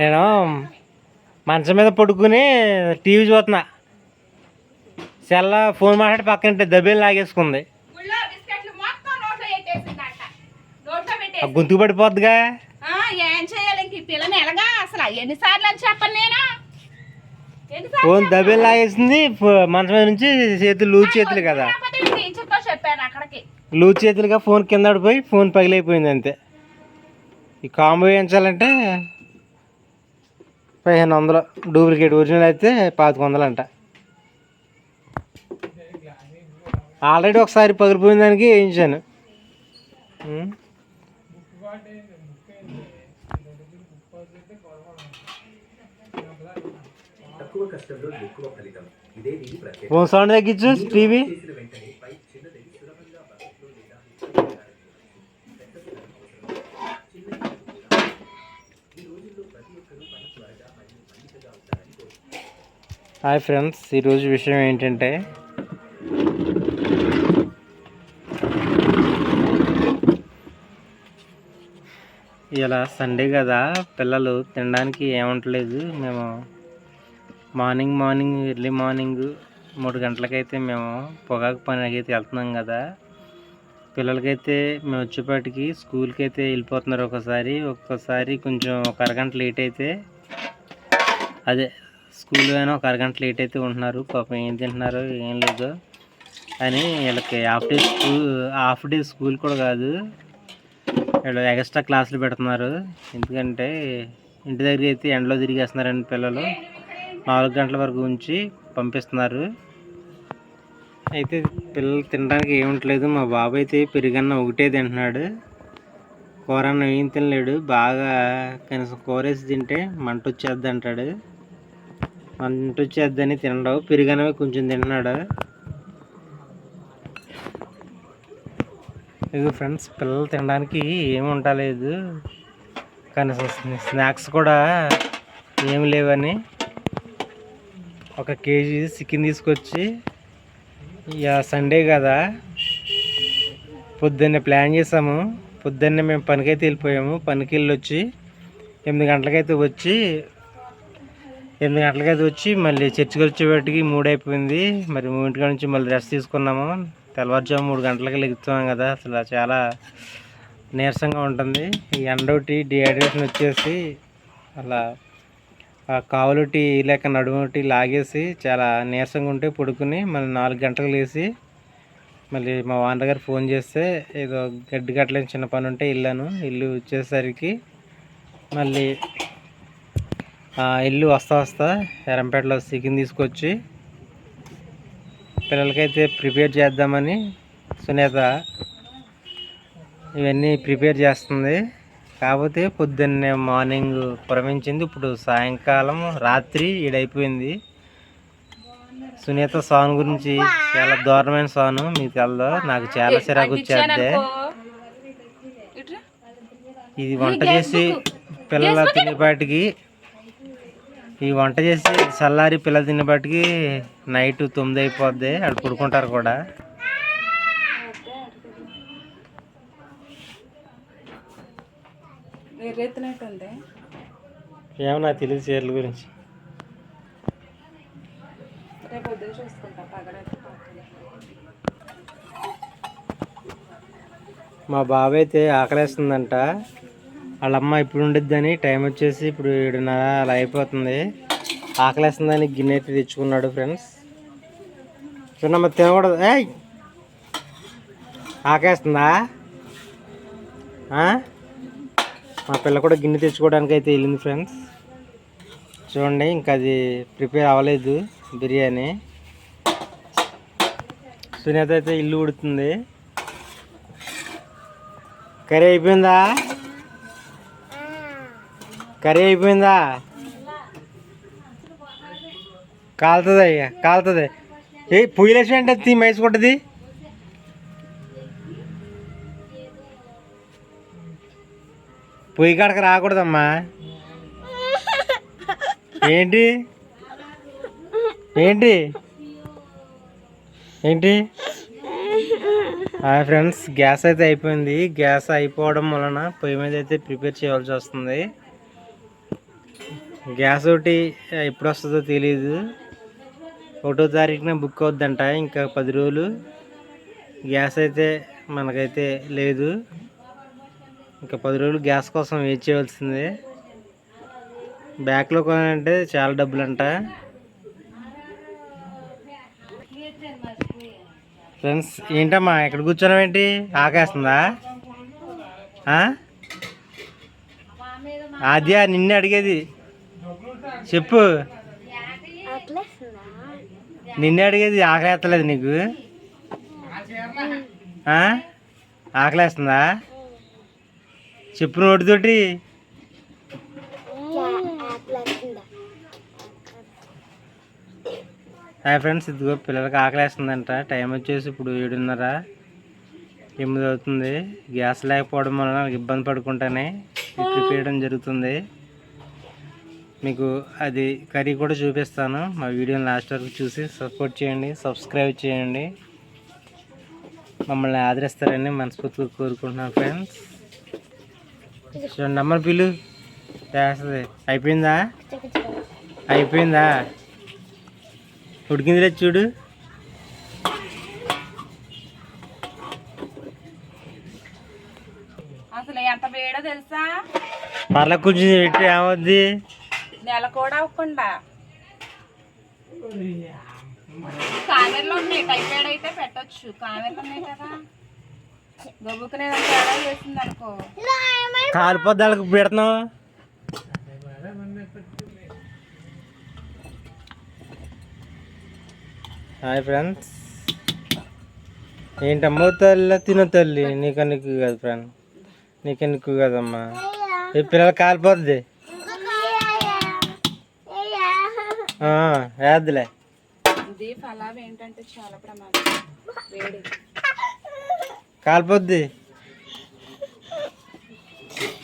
నేను మంచం మీద పడుకుని టీవీ చూస్తున్నా. సెల్ల ఫోన్ మాట్లాడి పక్కన దెబ్బలు లాగేసుకుంది. గొంతుకు పడిపోద్దిగా. ఏం చేయాలి ఇంక పిల్లని ఎలాగా అసలు ఎన్నిసార్లు అని చెప్పను నేను. ఫోన్ దెబ్బలు లాగేసింది. మంచం మీద నుంచి చేతులు లూజ్ చేతులు కదా, చెప్పాను అక్కడికి లూజ్ చేతులుగా ఫోన్ కింద పడిపోయి ఫోన్ పగిలైపోయింది అంతే. ఈ కాంబో వేయించాలంటే 1500, డూప్లికేట్. ఒరిజినల్ అయితే 2500 అంట. ఆల్రెడీ ఒకసారి పగిలిపోయిన దానికి వేయించాను. ఫోన్ సౌండ్ తగ్గించు టీవీ. హాయ్ ఫ్రెండ్స్, ఈరోజు విషయం ఏంటంటే ఇలా సండే కదా, పిల్లలు తినడానికి ఏముంటలేదు. మేము మార్నింగ్ ఎర్లీ మార్నింగ్ 3 గంటలకైతే మేము పొగాకు పనికి అయితే వెళ్తున్నాం కదా. పిల్లలకైతే మేము వచ్చేపాటికి స్కూల్కి అయితే వెళ్ళిపోతున్నారు. ఒక్కొక్కసారి కొంచెం ఒక అరగంట లేట్ అయితే, అదే స్కూల్ అయినా ఒక అరగంట లేట్ అయితే ఉంటున్నారు. పాపం ఏం తింటున్నారో ఏం లేదు అని వీళ్ళకి హాఫ్ డే స్కూల్ కూడా కాదు, వీళ్ళు ఎక్స్ట్రా క్లాసులు పెడుతున్నారు. ఎందుకంటే ఇంటి దగ్గర అయితే ఎండలో తిరిగేస్తున్నారని పిల్లలు 4 గంటల వరకు ఉంచి పంపిస్తున్నారు. అయితే పిల్లలు తినడానికి ఏముంటలేదు. మా బాబు అయితే పెరుగన్న ఒకటే తింటున్నాడు, కూర అన్న ఏం తినలేడు. బాగా కనీసం కూర వేసి తింటే మంట వచ్చేద్ది అంటాడు. మంట వచ్చేద్దని తినడు, పెరుగన్నమే కొంచెం తింటున్నాడు. ఇది ఫ్రెండ్స్, పిల్లలు తినడానికి ఏమి ఉండలేదు, కనీసం స్నాక్స్ కూడా ఏమి లేవని 1 కేజీ చికెన్ తీసుకొచ్చి, ఇక సండే కదా పొద్దున్నే ప్లాన్ చేసాము. పొద్దున్నే మేము పనికైతే వెళ్ళిపోయాము. పనికి వెళ్ళి వచ్చి 8 గంటలకైతే వచ్చి మళ్ళీ చర్చికి వచ్చేవాటికి 3 అయిపోయింది. మరి 3 నుంచి మళ్ళీ రెస్ట్ తీసుకున్నాము. తెల్లవారుజాము 3 గంటలకి లెగుతున్నాం కదా, అసలు చాలా నీరసంగా ఉంటుంది. ఈ ఎండోటి డిహైడ్రేషన్ వచ్చేసి అలా కావులటి లేక నడుముటి లాగేసి చాలా నీరసంగా ఉంటే పడుకుని మళ్ళీ 4 గంటలకు లేచి మళ్ళీ మా ఓనర్ గారు ఫోన్ చేస్తే ఏదో గడ్డి కట్టలేని చిన్న పని ఉంటే వెళ్ళాను. ఇల్లు వచ్చేసరికి మళ్ళీ ఇల్లు వస్తా ఎరంపేటలో చికెన్ తీసుకొచ్చి పిల్లలకైతే ప్రిపేర్ చేద్దామని సునీత ఇవన్నీ ప్రిపేర్ చేస్తుంది. కాకపోతే పొద్దున్నే మార్నింగ్ పురమించింది, ఇప్పుడు సాయంకాలం రాత్రి 7 అయిపోయింది. సునీత సాంగ్ గురించి చాలా దారుణమైన సాంగ్, మీకు తెలదో, నాకు చాలా చిరాకు వచ్చేద్దే. ఇది వంట చేసి పిల్లల తినేపాటికి, ఈ వంట చేసి చల్లారి పిల్లలు తినేపాటికి నైట్ 9 అయిపోద్ది. అక్కడ పడుకుంటారు కూడా. ఏమో నాకు తెలియదు చీరల గురించి. మా బాబు అయితే ఆకలేస్తుందంట. వాళ్ళమ్మ ఇప్పుడు ఉండిద్దని, టైం వచ్చేసి ఇప్పుడు 7:30 అలా అయిపోతుంది. ఆకలేస్తుందని గిన్నె అయితే తెచ్చుకున్నాడు ఫ్రెండ్స్. చిన్నమ్మ తినకూడదు. ఆకేస్తుందా? మా పిల్ల కూడా గిన్నె తెచ్చుకోవడానికి అయితే వెళ్ళింది ఫ్రెండ్స్. చూడండి, ఇంకా అది ప్రిపేర్ అవ్వలేదు బిర్యానీ. సునీత అయితే ఇల్లు ఉడుతుంది. కర్రీ అయిపోయిందా? కాలుతుంది అయ్యా, కాలుతుంది. పొయ్యిలేసి అంటే మైసుకుంటుంది. పొయ్యి కాడక రాకూడదమ్మా. ఏంటి ఏంటి ఏంటి హాయ్ ఫ్రెండ్స్, గ్యాస్ అయితే అయిపోయింది. గ్యాస్ అయిపోవడం వలన పొయ్యి మీద అయితే ప్రిపేర్ చేయాల్సి వస్తుంది. గ్యాస్ ఒకటి ఎప్పుడు వస్తుందో తెలీదు. 1వ తారీఖున బుక్ అవుద్దంట. ఇంకా 10 రోజులు గ్యాస్ అయితే మనకైతే లేదు. ఇంకా 10 రోజులు గ్యాస్ కోసం వెయిట్ చేయవలసిందే. బ్యాక్లో కొనాలంటే చాలా డబ్బులు అంట. ఫ్రెండ్స్, ఏంటమ్మా ఎక్కడ కూర్చున్నావు? ఏంటి ఆకేస్తుందా? అదే నిన్నే అడిగేది, చెప్పు. నిన్నే అడిగేది, ఆకలేస్తలేదు నీకు? ఆకలేస్తుందా? చెప్పు నోటితోటి. హాయ్ ఫ్రెండ్స్, ఇదిగో పిల్లలకి ఆకలేస్తుందంట. టైం వచ్చేసి ఇప్పుడు 7:30, 8 అవుతుంది. గ్యాస్ లేకపోవడం వలన నాకు ఇబ్బంది పడుకుంటానే ప్రిపేర్ చేయడం జరుగుతుంది. మీకు అది కర్రీ కూడా చూపిస్తాను. మా వీడియోని లాస్ట్ వరకు చూసి సపోర్ట్ చేయండి, సబ్స్క్రైబ్ చేయండి. మమ్మల్ని ఆదరిస్తారని మనస్ఫూర్తిగా కోరుకుంటున్నాను ఫ్రెండ్స్. చూడండి, అమ్మని పిల్లు చేస్తుంది. అయిపోయిందా? అయిపోయిందా? ఉడికిందిలే చూడు. అసలు ఎంత వేడో తెలుసా? పర్ల కొంచెం పెట్టి ఏమవుద్ది? నెల కూడా అవ్వకుండా కావేర్లో ఉన్నాయి. టైఫాయిడ్ అయితే పెట్టచ్చు. కావేర్లు ఉన్నాయి కదా, గబుకునే తేడా చేసింది అనుకో, కాలిపోద్దాలకు పెడుతున్నావు. హాయ్ ఫ్రెండ్స్, ఏంటమ్మో తల్లి తిన తల్లి, నీకు కాదు ఫ్రెండ్, నీకు కదమ్మా. ఈ పిల్లలు కాలిపోద్ది. వేద్దులే. ఇది ఫలావ్ ఏంటంటే చాలా ప్రమాదం, వేడి కాలిపోద్ది.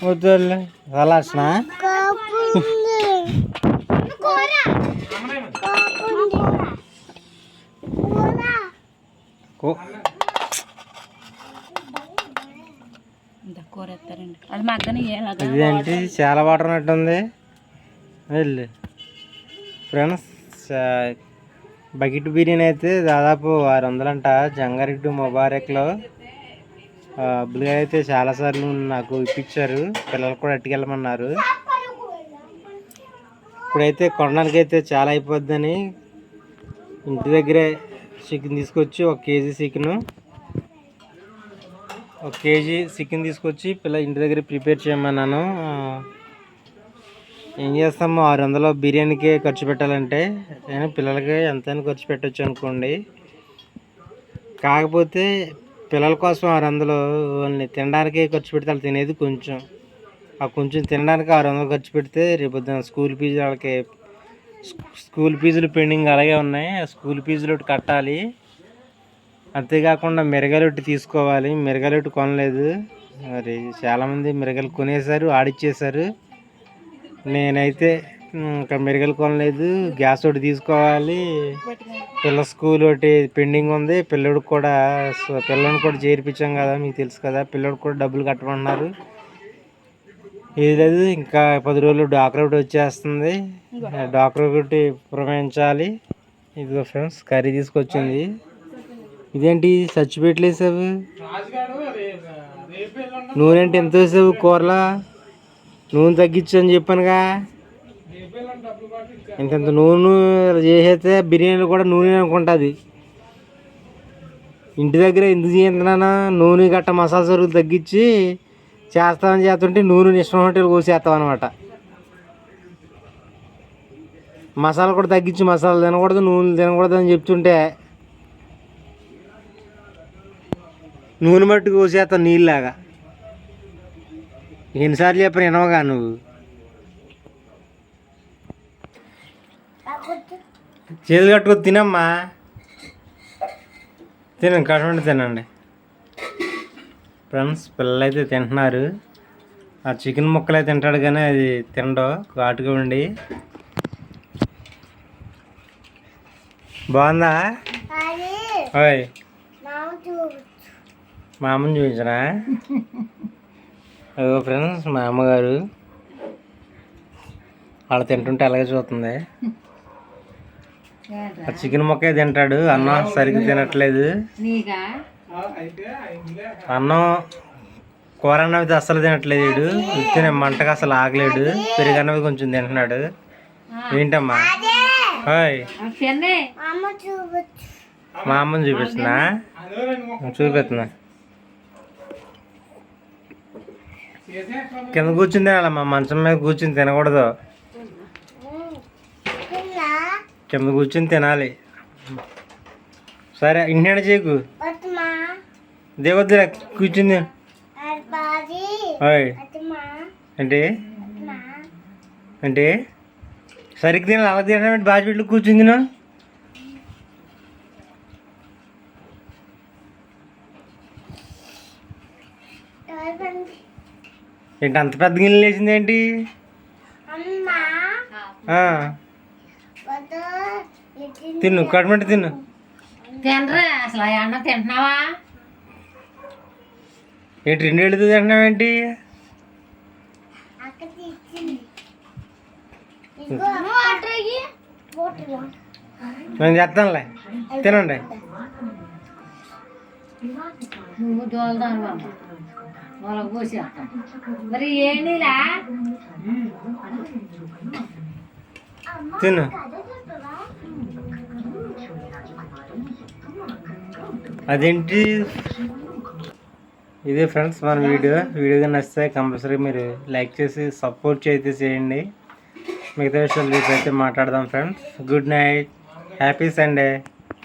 వద్దులే అలాసనా. ఇదేంటి చాలా వాటర్ ఉన్నట్టుంది. వెళ్ళి ఫ్రెండ్స్, బకెట్ బిర్యానీ అయితే దాదాపు 600 అంట. జంగారెడ్డి ముబారక్లో అబ్బులు అయితే చాలాసార్లు నాకు ఇప్పించారు. పిల్లలు కూడా అట్టుకెళ్ళమన్నారు. ఇప్పుడైతే కొనడానికి అయితే చాలా అయిపోద్దని ఇంటి దగ్గరే చికెన్ తీసుకొచ్చి 1 కేజీ చికెను, 1 కేజీ చికెన్ తీసుకొచ్చి ఇంటి దగ్గర ప్రిపేర్ చేయమన్నాను. ఏం చేస్తాము, 600 బిర్యానీకే ఖర్చు పెట్టాలంటే నేను పిల్లలకి ఎంతైనా ఖర్చు పెట్టచ్చు అనుకోండి. కాకపోతే పిల్లల కోసం 600 ఓన్లీ తినడానికే ఖర్చు పెడితే వాళ్ళు తినేది కొంచెం. ఆ కొంచెం తినడానికి 600 ఖర్చు పెడితే రేపు స్కూల్ ఫీజు, వాళ్ళకి స్కూల్ ఫీజులు పెండింగ్ అలాగే ఉన్నాయి. స్కూల్ ఫీజులు ఒకటి కట్టాలి. అంతేకాకుండా మిరగాయలు తీసుకోవాలి. మిరగాయలు కొనలేదు. మరి చాలామంది మిరగాయలు కొనేసారు, ఆడిచ్చేసారు. నేనైతే ఇంకా మిరగాయలు కొనలేదు. గ్యాస్ ఒకటి తీసుకోవాలి. పిల్ల స్కూల్ ఒకటి పెండింగ్ ఉంది. పిల్లోడిని కూడా చేర్పించాం కదా, మీకు తెలుసు కదా. పిల్లోడికి కూడా డబ్బులు కట్టమన్నారు. ఇది లేదు, ఇంకా 10 రోజులు డాక్టర్ ఒకటి వచ్చేస్తుంది. డాక్టర్ ఒకటి పురమాయించాలి. ఇదిగో ఫ్రెండ్స్, కర్రీ తీసుకొచ్చింది. ఇదేంటి చచ్చిపెట్టలేసావు? నూనె అంటే ఎంత వేసావు కూరలా? నూనె తగ్గించు అని చెప్పానుగా. ఇంత నూనె చేసేస్తే బిర్యానీలో కూడా నూనె అనుకుంటుంది. ఇంటి దగ్గర ఎందుకు చేస్తున్నానా? నూనె గట్ట మసాలా సరుకులు తగ్గించి చేస్తుంటే నూనె ఇష్టం హోటల్ కోసేస్తాం అనమాట. మసాలా కూడా తగ్గించి మసాలా తినకూడదు, నూనె తినకూడదు అని చెప్తుంటే నూనె మట్టు కోసేస్తాం నీళ్ళలాగా. ఎన్నిసార్లు చెప్పిన వినవగా నువ్వు. చేతులు కట్టుకొని తినమ్మా, తినండి, కట్టుకుంటే తినండి. ఫ్రెండ్స్, పిల్లలు అయితే తింటున్నారు. ఆ చికెన్ ముక్కలు అయితే తింటాడు కానీ అది తినడు, ఘాటుగా ఉండి. బాగుందా? ఓయ్ మా అమ్మని చూపించనా? అదో ఫ్రెండ్స్ మా అమ్మగారు వాళ్ళు తింటుంటే అలాగే చూస్తుంది. ఆ చికెన్ మొక్కే తింటాడు, అన్నం సరిగ్గా తినట్లేదు. అన్నం కూర అన్నది అస్సలు తినట్లేదు. వీడు ఉత్తిన మంటకు అసలు ఆగలేడు. పెరుగన్నది కొంచెం తింటున్నాడు. ఏంటమ్మా? హాయ్ మా అమ్మని చూపిస్తున్నా, చూపిస్తున్నా. కింద కూర్చుని తినాలమ్మా, మంచం మీద కూర్చుని తినకూడదు. కింద కూర్చుని తినాలి. సరే ఇంటి చేయకు, దేవద్దురా కూర్చుంది. అంటే అంటే సరిగ్గా తినాలి. అలా తినడం బాజపెట్లు కూర్చుంది తిను. ఏంటి అంత పెద్ద గిన్నె లేచింది ఏంటి? తిన్ను, కడుమంటే తిన్ను. తినరా అసలు అన్నం తింటున్నావా? ఏంటి 2 ఏళ్ళతో తింటున్నావేంటి? నేను చేస్తానులే, తినండి. నువ్వు దోలుదాను బాబు, వాళ్ళకి పోసేస్తాను. మరి ఏంటిలా తిను. అదేంటి? ఇదే ఫ్రెండ్స్ మన వీడియో నచ్చితే కంపల్సరీ మీరు లైక్ చేసి సపోర్ట్ అయితే చేయండి. మిగతా విషయాలు రేపు అయితే మాట్లాడదాం friends. Good night, happy Sunday.